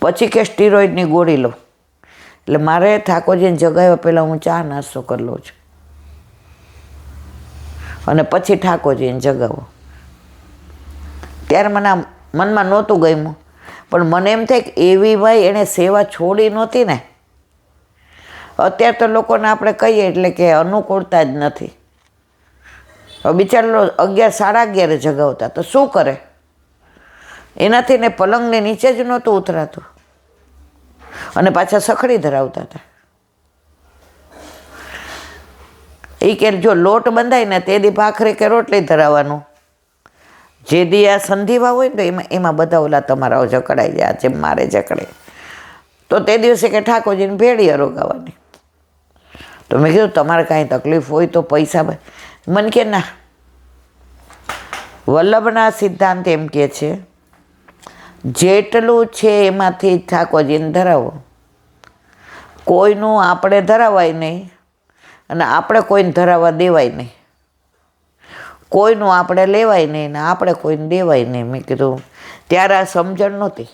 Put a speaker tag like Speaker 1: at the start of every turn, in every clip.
Speaker 1: પછી કે સ્ટીરોઇડની ગોળી લો. એટલે મારે ઠાકોરજીને જગાવ્યા પહેલાં હું ચા નાસ્તો કરી લઉં છું અને પછી ઠાકોરજીને જગાવો. ત્યારે મને મનમાં નહોતું ગમ્યું, પણ મને એમ થાય કે એવી ભાઈ એણે સેવા છોડી નહોતી ને. અત્યારે તો લોકોને આપણે કહીએ એટલે કે અનુકૂળતા જ નથી. હવે બિચારો 11 સાડા 11 જગાવતા તો શું કરે? એનાથી ને પલંગને નીચે જ નહોતું ઉતરાતું અને પાછા સખડી ધરાવતા હતા. એ કે જો લોટ બંધાય ને તે દી ભાખરી કે રોટલી ધરાવવાનું, જે દી આ સંધિવા હોય ને તો એમાં બધા ઓલા તમારા જકડાઈ જાય, જેમ મારે જકડે. તો તે દિવસે કે ઠાકોરજીને ભેળી અરોગાવાની. તો મેં કીધું તમારે કાંઈ તકલીફ હોય તો પૈસા. મને કે ના, વલ્લભના સિદ્ધાંત એમ કે છે જેટલું છે એમાંથી ઠાકોરજીને ધરાવો. કોઈનું આપણે ધરાવાય નહીં અને આપણે કોઈને ધરાવવા દેવાય નહીં. કોઈનું આપણે લેવાય નહીં ને આપણે કોઈને દેવાય નહીં. મેં કીધું ત્યારે આ સમજણ નહોતી.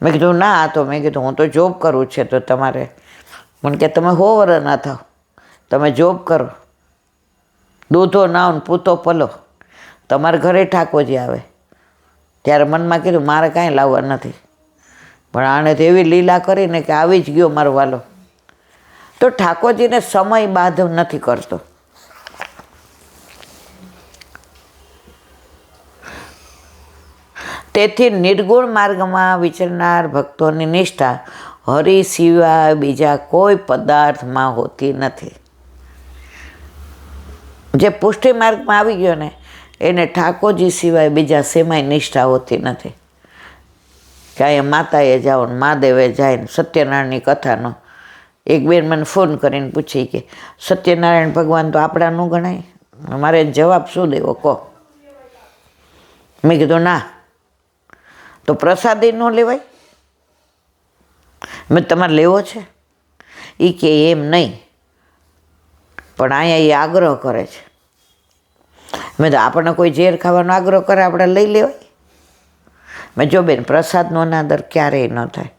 Speaker 1: મેં કીધું ના, આ તો મેં કીધું હું તો જોબ કરું છે તો તમારે. મને કે તમે 100 વર્ષ ના થાવ, તમે જોબ કરો, દૂધો નાવ ને પૂતો પલો, તમારા ઘરે ઠાકોરજી આવે. ત્યારે મનમાં કીધું મારે કાંઈ લાવવા નથી, પણ આણે તો એવી લીલા કરીને કે આવી જ ગયો મારો વાલો. તો ઠાકોરજીને સમય બાધ નથી કરતો. તેથી નિર્ગુણ માર્ગમાં વિચરનાર ભક્તોની નિષ્ઠા હરિ સિવાય બીજા કોઈ પદાર્થમાં હોતી નથી. જે પુષ્ટિ માર્ગમાં આવી ગયો ને એને ઠાકોરજી સિવાય બીજા શેમાંય નિષ્ઠા હોતી નથી. કે અહીંયા માતાએ જાઓ ને મહાદેવે જાય ને સત્યનારાયણની કથાનો. એક બેન મને ફોન કરીને પૂછી કે સત્યનારાયણ ભગવાન તો આપણા ન ગણાય, મારે જવાબ શું દેવો કહો? મેં કીધું ના, તો પ્રસાદી ન લેવાય? મેં તમારે લેવો છે? એ કે એમ નહીં, પણ અહીંયા એ આગ્રહ કરે છે. મેં તો આપણને કોઈ ઝેર ખાવાનો આગ્રહ કરે આપણે લઈ લેવાય? મેં જો બેન, પ્રસાદનો અનાદર ક્યારેય ન થાય.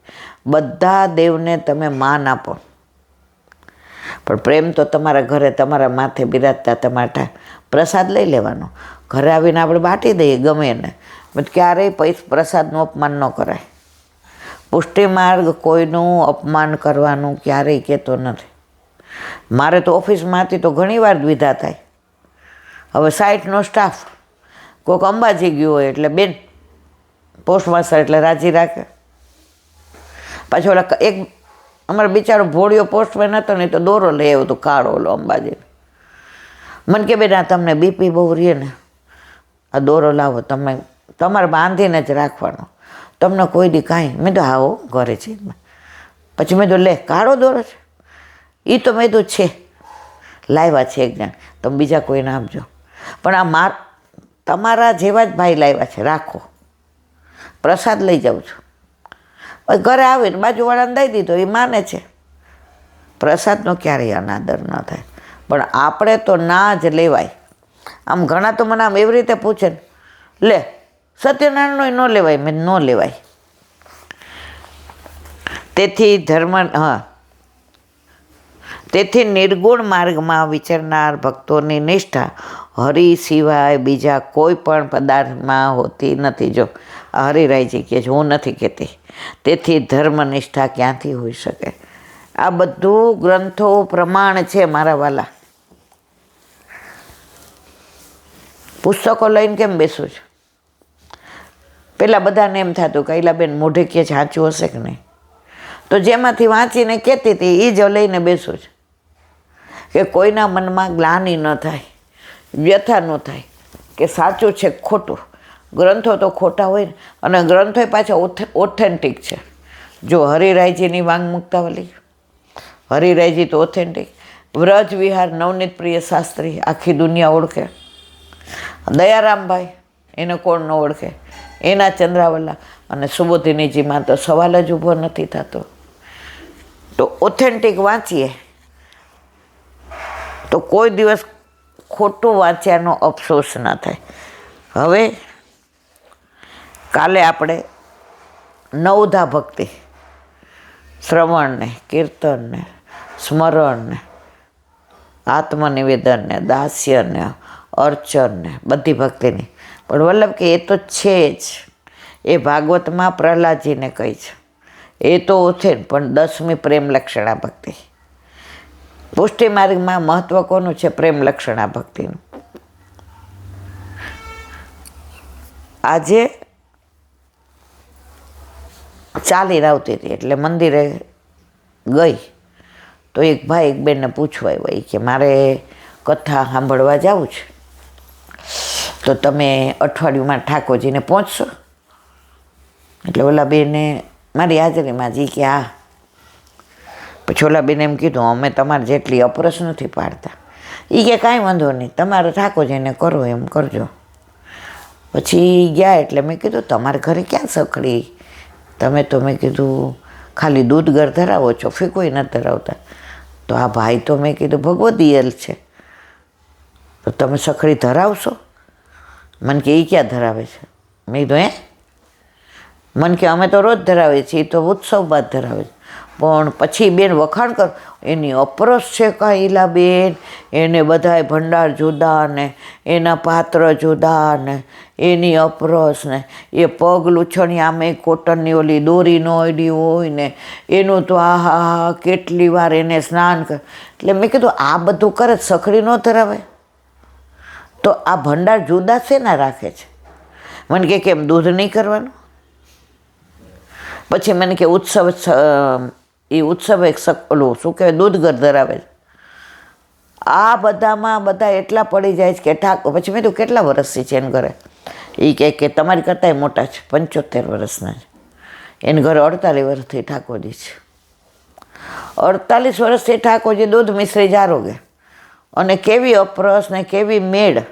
Speaker 1: બધા દેવને તમે માન આપો, પણ પ્રેમ તો તમારા ઘરે તમારા માથે બિરાજતા તમારા પ્રસાદ લઈ લેવાનો. ઘરે આવીને આપણે બાટી દઈએ ગમે એને, ક્યારેય પ્રસાદનું અપમાન ન કરાય. પુષ્ટિ માર્ગ કોઈનું અપમાન કરવાનું ક્યારેય કહેતો નથી. મારે તો ઓફિસમાં હતી તો ઘણી વાર દ્વિધા થાય. હવે 60નો સ્ટાફ, કોઈક અંબાજી ગયું હોય એટલે બેન પોસ્ટ માસ્ટર એટલે રાજી રાખે. પાછો ઓલા એક અમારો બિચારો ભોળિયો પોસ્ટમેન હતો ને તો દોરો લઈ આવ્યો હતો કાળો ઓલો અંબાજી. મને કે બેન આ તમને બીપી બહુ રહે ને, આ દોરો લાવો, તમે તમારે બાંધીને જ રાખવાનો, તમને કોઈ દી કાંઈ. મેં તો આવો ઘરે છે. પછી મેં તો લે કાળો દોરો છે, એ તો મેં તો છે લાવ્યા છે એક જણ, તમે બીજા કોઈને આપજો. પણ આ તમારા જેવા જ ભાઈ લાવ્યા છે, રાખો, પ્રસાદ લઈ જાઉં છું. ઘરે આવીને બાજુવાળાને દઈ દીધો, એ માને છે. પ્રસાદનો ક્યારેય અનાદર ન થાય, પણ આપણે તો ના જ લેવાય. આમ ઘણા તો મને આમ એવી રીતે પૂછે ને, લે સત્યનારાયણનો ન લેવાય? મેં ન લેવાય. તેથી નિર્ગુણ માર્ગમાં વિચરનાર ભક્તોની નિષ્ઠા હરિ સિવાય બીજા કોઈ પણ પદાર્થમાં હોતી નથી. જો હરિરાયજી કહે છે, હું નથી કહેતી. તેથી ધર્મનિષ્ઠા ક્યાંથી હોઈ શકે? આ બધું ગ્રંથો પ્રમાણ છે મારા વાલા. પુસ્તકો લઈને કેમ બેસું છું? પહેલાં બધાને એમ થતું કે બેન મોઢે કહે છે સાચું હશે કે નહીં, તો જેમાંથી વાંચીને કહેતી હતી એ જ લઈને બેસું છું કે કોઈના મનમાં ગ્લાનિ ન થાય, વ્યથા ન થાય કે સાચું છે ખોટું. ગ્રંથો તો ખોટા હોય ને, અને ગ્રંથો પાછા ઓથેન્ટિક છે. જો હરિરાયજીની વાંગમુક્તાવલી, હરિરાયજી તો ઓથેન્ટિક. વ્રજ વિહાર નવનીત પ્રિય શાસ્ત્રી આખી દુનિયા ઓળખે. દયારામભાઈ એને કોણ ન ઓળખે? એના ચંદ્રાવલ્લા અને સુબોધિનીજીમાં તો સવાલ જ ઊભો નથી થતો. તો ઓથેન્ટિક વાંચીએ તો કોઈ દિવસ ખોટું વાંચ્યાનો અફસોસ ના થાય. હવે કાલે આપણે નવધા ભક્તિ, શ્રવણને, કીર્તનને, સ્મરણને, આત્મનિવેદનને, દાસ્યને, અર્ચનને, બધી ભક્તિની. પણ વલ્લભ કે એ તો છે જ, એ ભાગવતમાં પ્રહલાદજીને કહી છે, એ તો છે જ, પણ 10મી પ્રેમ લક્ષણા ભક્તિ. પુષ્ટિ માર્ગમાં મહત્વ કોનું છે? પ્રેમ લક્ષણા ભક્તિનું. આજે ચાલીને આવતી હતી એટલે મંદિરે ગઈ તો એક ભાઈ એક બેનને પૂછવા આવ્યા કે મારે કથા સાંભળવા જવું છે, તો તમે અઠવાડિયુંમાં ઠાકોરજીને પહોંચશો? એટલે ઓલા બેને મારી હાજરીમાં જી કે હા. પછી ઓલા બેને એમ કીધું અમે તમારે જેટલી અપરસ નથી પાડતા. એ કે કાંઈ વાંધો નહીં, તમારે ઠાકોરજીને કરો એમ કરજો. પછી ગયા એટલે મેં કીધું તમારે ઘરે ક્યાં સખડી? તમે તો મેં કીધું ખાલી દૂધ ઘર ધરાવો છો, ફીકોય નથી ધરાવતા. તો આ ભાઈ તો મેં કીધું ભગવદીયલ છે, તો તમે સખડી ધરાવશો? મને કે એ ક્યાં ધરાવે છે? મેં કીધું મને કે અમે તો રોજ ધરાવીએ છીએ, એ તો ઉત્સવ બાદ ધરાવે છે. પણ પછી બેન વખાણ કર, એની અપરસ છે કાંઈલા બેન, એને બધાય ભંડાર જુદા ને એના પાત્ર જુદા ને એની અપરસ ને એ પગ લૂછણી આમે કોટનની ઓલી દોરી નોયડી હોય ને એનું તો આહા કેટલી વાર એને સ્નાન કર. એટલે મેં કીધું આ બધું કરે સખડી ન ધરાવે? તો આ ભંડાર જુદા શેના રાખે છે? મને કે કેમ દૂધ નહીં કરવાનું? પછી મને કે ઉત્સવ, એ ઉત્સવ એક ઓલું શું કહેવાય દૂધ ઘર ધરાવે છે. આ બધામાં બધા એટલા પડી જાય છે કે પછી મેં તો કેટલા વર્ષથી છે એને ઘરે? એ કે તમારી કરતાંય મોટા છે, 75 વર્ષના છે. એને ઘરે 48 વર્ષથી ઠાકોરજી છે. 48 વર્ષથી ઠાકોરજી દૂધ મિશ્રી જ આરોગે. અને કેવી અપરસ ને કેવી મેળ.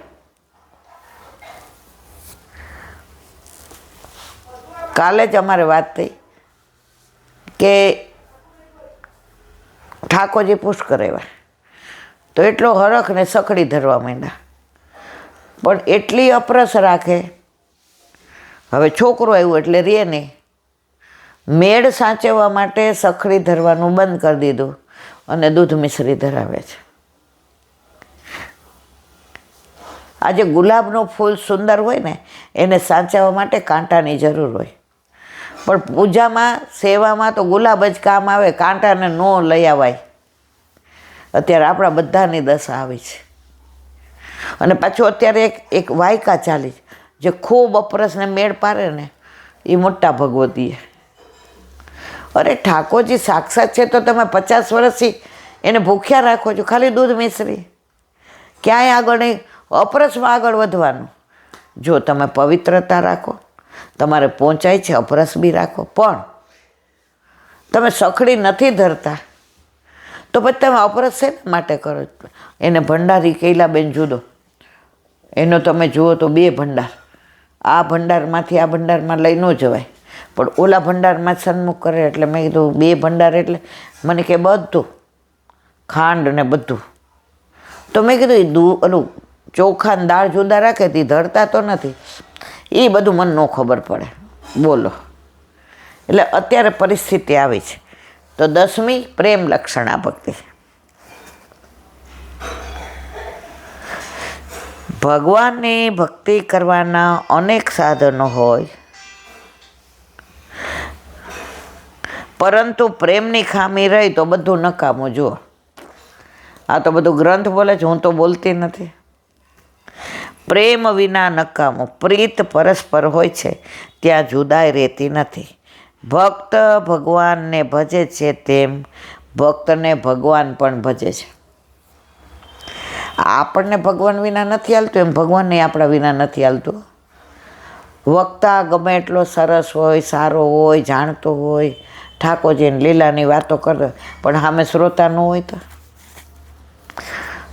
Speaker 1: કાલે જ અમારે વાત થઈ કે ઠાકોરજી પુષ્કર આવ્યા તો એટલો હરખ ને સખડી ધરવા માંડ્યા, પણ એટલી અપરસ રાખે. હવે છોકરો આવ્યો એટલે રે નહીં, મેળ સાચવવા માટે સખડી ધરવાનું બંધ કરી દીધું અને દૂધ મિશ્રી ધરાવે છે. આજે ગુલાબનું ફૂલ સુંદર હોય ને એને સાચવવા માટે કાંટાની જરૂર હોય, પણ પૂજામાં સેવામાં તો ગુલાબ જ કામ આવે, કાંટાને ન લઈ આવાય. અત્યારે આપણા બધાની દશા આવી છે. અને પાછું અત્યારે એક વાયકા ચાલી જે ખૂબ અપરસને મેળ પારે ને એ મોટા ભગવતીએ. અરે ઠાકોરજી સાક્ષાત છે તો તમે 50 વર્ષથી એને ભૂખ્યા રાખો છો ખાલી દૂધ મિશ્રી. ક્યાંય આગળ નહીં, અપરસમાં આગળ વધવાનું. જો તમે પવિત્રતા રાખો, તમારે પહોંચાય છે અપરસ બી રાખો, પણ તમે સખડી નથી ધરતા તો પછી તમે અપરસ શેના માટે કરો? એને ભંડારી કૈલાબેન જુદો, એનો તમે જુઓ તો 2 ભંડાર, આ ભંડારમાંથી આ ભંડારમાં લઈ ન જવાય, પણ ઓલા ભંડારમાં સન્મુખ કરે. એટલે મેં કીધું 2 ભંડાર એટલે મને કે બધું ખાંડ ને બધું. તો મેં કીધું ઓલું ચોખા ને દાળ જુદા રાખે તે ધરતા તો નથી, એ બધું મને ન ખબર પડે. બોલો. એટલે અત્યારે પરિસ્થિતિ આવી છે. તો 10મી પ્રેમ લક્ષણા ભક્તિ. ભગવાનની ભક્તિ કરવાના અનેક સાધનો હોય, પરંતુ પ્રેમની ખામી રહી તો બધું નકામું. જુઓ, આ તો બધું ગ્રંથ બોલે છે, હું તો બોલતી નથી. પ્રેમ વિના નકામું. પ્રીત પરસ્પર હોય છે ત્યાં જુદાઈ રહેતી નથી. ભક્ત ભગવાનને ભજે છે તેમ ભક્તને ભગવાન પણ ભજે છે. આપણને ભગવાન વિના નથી હાલતું એમ ભગવાનને આપણા વિના નથી હાલતું. વક્તા ગમે એટલો સરસ હોય, સારો હોય, જાણતો હોય, ઠાકોરજીની લીલાની વાતો કરતો, પણ સામે શ્રોતા ન હોય તો?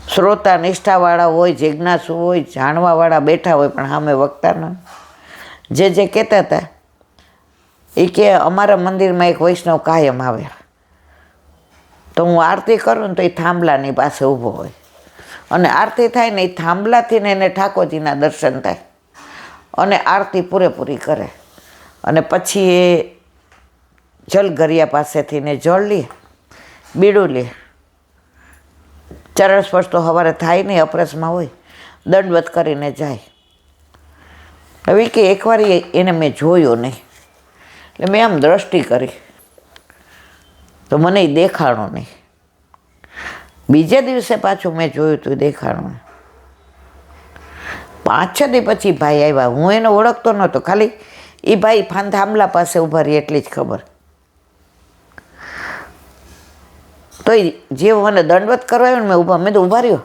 Speaker 1: શ્રોતા નિષ્ઠાવાળા હોય, જિજ્ઞાસુ હોય, જાણવાવાળા બેઠા હોય, પણ સામે વક્તા ન. જે કહેતા હતા એ કે અમારા મંદિરમાં એક વૈષ્ણવ કાયમ આવે, તો હું આરતી કરું ને તો એ થાંભલાની પાસે ઊભો હોય, અને આરતી થાય ને એ થાંભલાથી ને એને ઠાકોરજીના દર્શન થાય, અને આરતી પૂરેપૂરી કરે, અને પછી એ જલગરિયા પાસેથી ને જળ લે, બીડું લે. ચરણ સ્પર્શ તો સવારે થાય નહીં, અપરસમાં હોય, દંડવત કરીને જાય. હવે કે એકવાર એને મેં જોયો નહીં, એટલે મેં આમ દ્રષ્ટિ કરી તો મને એ દેખાણો નહીં. બીજે દિવસે પાછું મેં જોયું તું દેખાણું. 5-6 દી પછી ભાઈ આવ્યા. હું એને ઓળખતો નહોતો, ખાલી એ ભાઈ થાંભલા પાસે ઊભા રહી એટલી જ ખબર. તો એ જે મને દંડવત કરવા આવ્યો ને મેં તો ઊભા રહ્યો.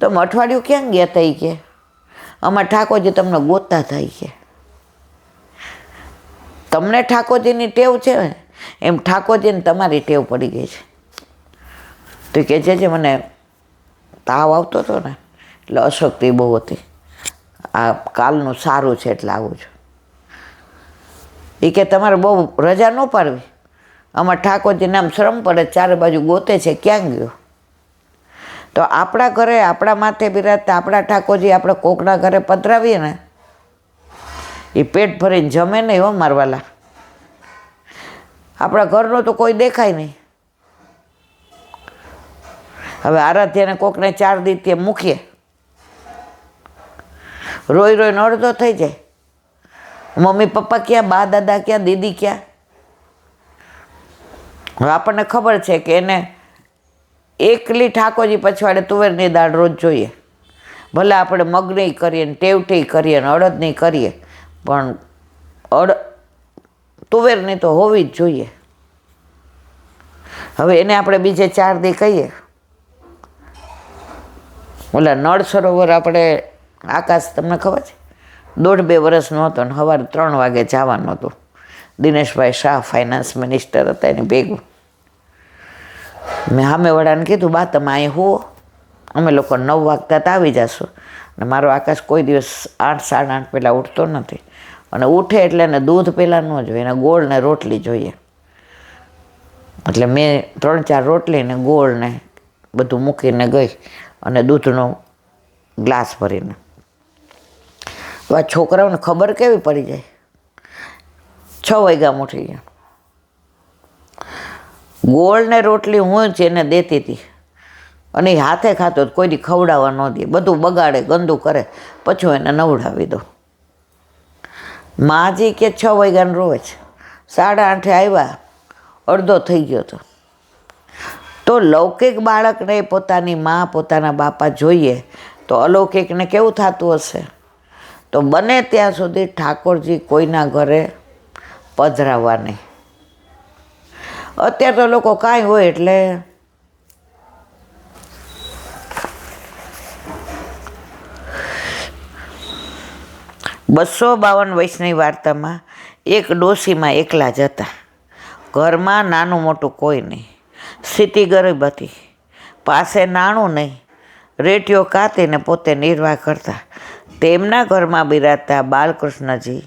Speaker 1: તો અઠવાડિયું ક્યાં ગયા હતા? એ કે અમારા ઠાકોરજી તમને ગોતતા થાય કે તમને ઠાકોરજીની ટેવ છે ને એમ ઠાકોરજીને તમારી ટેવ પડી ગઈ છે. તો કે છે મને તાવ આવતો હતો ને એટલે અશક્તિ બહુ હતી, આ કાલનું સારું છે એટલે આવું છું. એ કે તમારે બહુ રજા ન પાડવી, આમાં ઠાકોરજીને આમ શ્રમ પડે, ચારે બાજુ ગોતે છે ક્યાં ગયો. તો આપણા ઘરે આપણા માથે બિરાજતા આપણા ઠાકોરજી આપણે કોકના ઘરે પધરાવીએ ને એ પેટ ભરીને જમે નહીં હો મારવાલા. આપણા ઘરનો તો કોઈ દેખાય નહીં. હવે આરાધ્યાને કોકને 4 દી ત્યાં મૂકીએ, રોઈ રોઈને અડધો થઈ જાય. મમ્મી પપ્પા ક્યાં, બા દાદા ક્યાં, દીદી ક્યાં? હવે આપણને ખબર છે કે એને એકલી ઠાકોરજી પછવાડે તુવેરની દાળ રોજ જોઈએ. ભલે આપણે મગની કરીએ ને ટેવટી કરીએ ને અડદની કરીએ, પણ તુવેરની તો હોવી જ જોઈએ. હવે એને આપણે બીજે 4 દી કહીએ. ઓલા નળ સરોવર આપણે આકાશ તમને ખબર છે 1.5-2 વર્ષનો હતો ને સવારે 3 વાગે જવાનું હતું. દિનેશભાઈ શાહ ફાઇનાન્સ મિનિસ્ટર હતા એની ભેગું. મેં સામેવાળાને કીધું બા તમે અહીં હો, અમે લોકો 9 વાગતા તો આવી જશું. અને મારો આકાશ કોઈ દિવસ 8-8:30 પહેલાં ઉઠતો નથી, અને ઉઠે એટલે એને દૂધ પહેલાં ન જોઈએ, એને ગોળ ને રોટલી જોઈએ. એટલે મેં 3-4 રોટલી ને ગોળ ને બધું મૂકીને ગઈ અને દૂધનો ગ્લાસ ભરીને. તો આ છોકરાઓને ખબર કેવી પડી જાય. 6 વાગ્યા ઉઠી ગયા. ગોળ ને રોટલી હું જ એને દેતી હતી, અને એ હાથે ખાતો કોઈ દી ખવડાવવા ન દે, બધું બગાડે ગંદુ કરે, પછી એને નવડાવી દો. માજી કે 6 વાગ્યાને રોજ 8:30 આવ્યા, અડધો થઈ ગયો હતો. તો લૌકિક બાળકને પોતાની મા પોતાના બાપા જોઈએ તો અલૌકિકને કેવું થતું હશે. તો બને ત્યાં સુધી ઠાકોરજી કોઈના ઘરે પધરાવવા નહીં. અત્યારે તો લોકો કાંઈ હોય એટલે $252 વૈષ્ણવી વાર્તામાં એક ડોશીમાં એકલા જ હતા. ઘરમાં નાનું મોટું કોઈ નહીં, સ્થિતિ ગરીબ હતી, પાસે નાણું નહીં, રેટીઓ કાતીને પોતે નિર્વાહ કરતા. તેમના ઘરમાં બિરાજતા બાલકૃષ્ણજી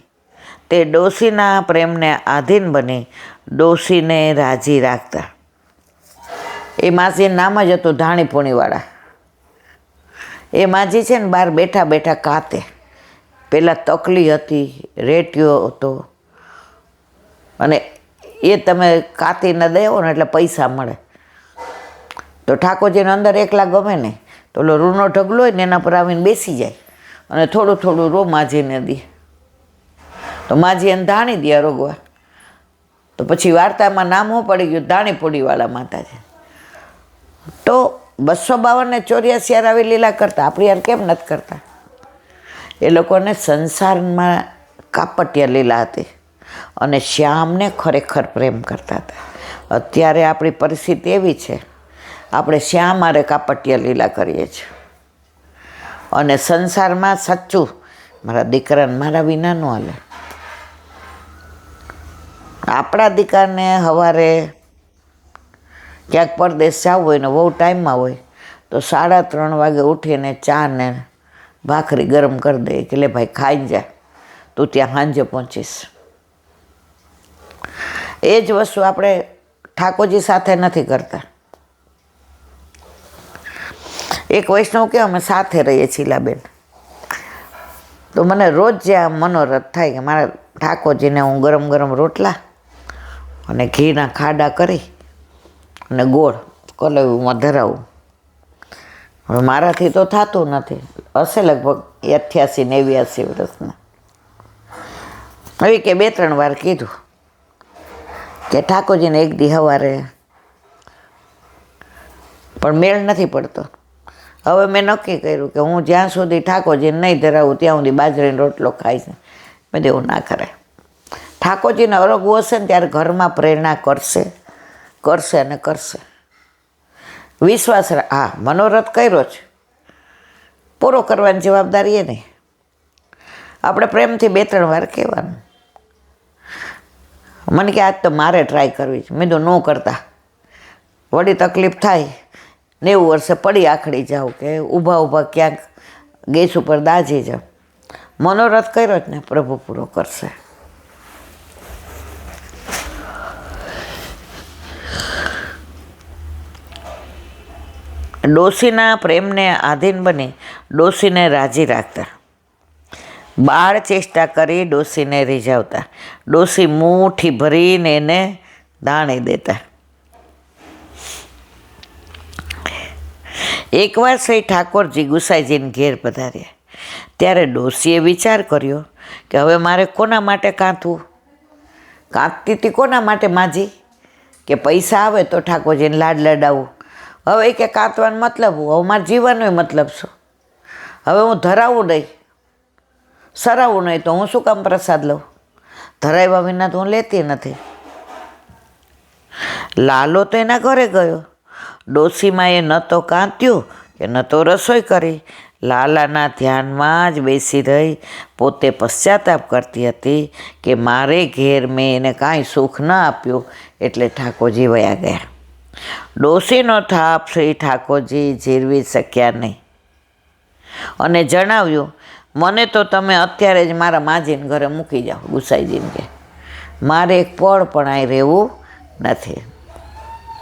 Speaker 1: તે ડોશીના પ્રેમને આધીન બની ડોશીને રાજી રાખતા. એ માજીનું નામ જ હતું ધાણીપુણીવાળા. એ માજી છે ને બહાર બેઠા બેઠા કાતે. પહેલાં તકલી હતી, રેટીઓ હતો, અને એ તમે કાતીને દેવો ને એટલે પૈસા મળે. તો ઠાકોરજીને અંદર એકલા ગમે નહીં, તો ઓલો રૂનો ઢગલો હોય ને એના પર આવીને બેસી જાય અને થોડું થોડું રો માજીને દે. તો માજી એને ધાણી દે રોગવા. તો પછી વાર્તામાં નામ શું પડી ગયું? ધાણીપુડીવાળા માતાજી. તો 252 ને 84 આવી લીલા કરતા, આપણી યાર કેમ નથી કરતા? એ લોકોને સંસારમાં કાપટિયા લીલા હતી અને શ્યામને ખરેખર પ્રેમ કરતા હતા. અત્યારે આપણી પરિસ્થિતિ એવી છે, આપણે શ્યામ મારે કાપટિયા લીલા કરીએ છીએ. અને સંસારમાં સાચું મારા દીકરાને મારા વિના ન હાલે. આપણા દીકરાને સવારે ક્યાંક પરદેશ જવું હોય ને બહુ ટાઈમમાં હોય તો 3:30 વાગે ઉઠીને ચા ને ભાખરી ગરમ કરી દે કે લે ભાઈ ખાઈ જા, તું ત્યાં સાંજે પહોંચીશ. એ જ વસ્તુ આપણે ઠાકોરજી સાથે નથી કરતા. એક વૈષ્ણવ કે અમે સાથે રહીએ શીલાબેન, તો મને રોજ જે આ મનોરથ થાય કે મારા ઠાકોરજીને હું ગરમ ગરમ રોટલા અને ઘીના ખાડા કરી અને ગોળ કલયુમાં ધરાવું. હવે મારાથી તો થતું નથી, હશે લગભગ 88-89 વર્ષના. હવે કે 2-3 વાર કીધું કે ઠાકોરજીને એક દી સવારે, પણ મેળ નથી પડતો. હવે મેં નક્કી કર્યું કે હું જ્યાં સુધી ઠાકોરજીને નહીં ધરાવું ત્યાં સુધી બાજરીનો રોટલો ખાઈશ. મેં એવું ના કરે. ઠાકોરજીને અરગવું હશે ને ત્યારે ઘરમાં પ્રેરણા કરશે અને કરશે. વિશ્વાસ હા, મનોરથ કર્યો છે, પૂરો કરવાની જવાબદારી એ નહીં. આપણે પ્રેમથી 2-3 વાર કહેવાનું. મને કે આજ તો મારે ટ્રાય કરવી છે. મેં તો ન કરતા વળી તકલીફ થાય, 90 વર્ષે પડી આખડી જાઉં કે ઊભા ક્યાંક ગેસ ઉપર દાઝી જાઉં. મનોરથ કર્યો જ ને, પ્રભુ પૂરો કરશે. ડોશીના પ્રેમને આધીન બની ડોશીને રાજી રાખતા, બાળ ચેષ્ટા કરી ડોશીને રીઝાવતા, ડોશી મુઠ્ઠી ભરીને એને દાણી દેતા. એકવાર શ્રી ઠાકોરજી ગુસાઈજીને ઘેર પધાર્યા ત્યારે ડોશીએ વિચાર કર્યો કે હવે મારે કોના માટે કાંતવું? કાંતતી હતી કોના માટે માજી? કે પૈસા આવે તો ઠાકોરજીને લાડ લડાવું. હવે કે કાંતવાનો મતલબ હવે મારા જીવનનો મતલબ શું? હવે હું ધરાવું નહીં, સરાવું નહીં તો હું શું કામ પ્રસાદ લઉં? ધરાવ્યા વિના તો હું લેતી નથી. લાલો તો એના ઘરે ગયો. ડોશીમાં એ ન તો કાંત્યું કે ન તો રસોઈ કરી. લાલાના ધ્યાનમાં જ બેસી રહી પોતે પશ્ચાતાપ કરતી હતી કે મારે ઘેર મેં એને કાંઈ સુખ ન આપ્યું એટલે ઠાકોરજી વયા ગયા. ડોશીનો થાપ શ્રી ઠાકોરજી જીરવી શક્યા નહીં અને જણાવ્યું, મને તો તમે અત્યારે જ મારા માજીને ઘરે મૂકી જાઓ. ગુસાઈજીને કે મારે એક પળ પણ અહીં રહેવું નથી.